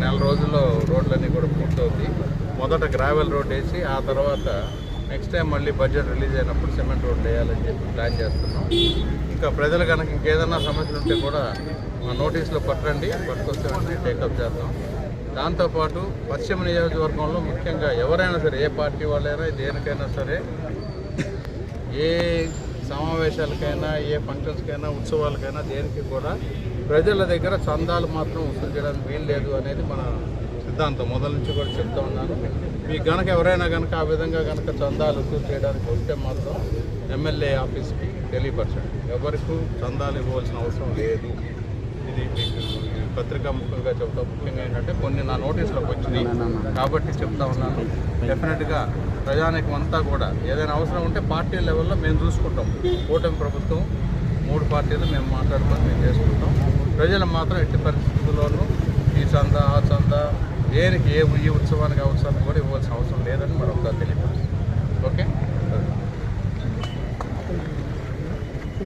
నెల రోజుల్లో రోడ్లన్నీ కూడా పూర్తవుతాయి. మొదట గ్రావెల్ రోడ్ వేసి ఆ తర్వాత నెక్స్ట్ టైం మళ్ళీ బడ్జెట్ రిలీజ్ అయినప్పుడు సిమెంట్ రోడ్లు వేయాలని చెప్పి ప్లాన్ చేస్తున్నాం. ఇంకా ప్రజలు కనుక ఇంకేదన్నా సమస్యలు ఉంటే కూడా మా నోటీసులో పట్టండి, పట్టుకొస్తే వెంటనే టేకప్ చేద్దాం. దాంతోపాటు పశ్చిమ నియోజకవర్గంలో ముఖ్యంగా ఎవరైనా సరే, ఏ పార్టీ వాళ్ళైనా, దేనికైనా సరే, ఏ సమావేశాలకైనా, ఏ ఫంక్షన్స్కైనా, ఉత్సవాలకైనా, దేనికి కూడా ప్రజల దగ్గర చందాలు మాత్రం వసూలు చేయడానికి వీలు లేదు అనేది మన సిద్ధాంతం. మొదల నుంచి కూడా చెప్తా ఉన్నాను. మీకు కనుక ఎవరైనా కనుక ఆ విధంగా కనుక చందాలు వసూలు చేయడానికి వస్తే మాత్రం ఎమ్మెల్యే ఆఫీస్కి తెలియపరచండి. ఎవరికి చందాలు ఇవ్వాల్సిన అవసరం లేదు. ఇది మీకు పత్రికా ముఖ్యంగా చెప్తా. ముఖ్యంగా ఏంటంటే కొన్ని నా నోటీసులకు వచ్చినాయి కాబట్టి చెప్తా ఉన్నాను. డెఫినెట్గా ప్రజానికం అంతా కూడా ఏదైనా అవసరం ఉంటే పార్టీ లెవెల్లో మేము చూసుకుంటాం. కూటమి ప్రభుత్వం 3 పార్టీలు మేము మాట్లాడుకొని మేము చేసుకుంటాం. ప్రజలు మాత్రం ఎట్టి పరిస్థితుల్లోనూ ఈ చందా, ఆ చందా, దేనికి ఈ ఉత్సవానికి అవసరం కూడా ఇవ్వాల్సిన అవసరం లేదని మరొకసారి తెలియదు.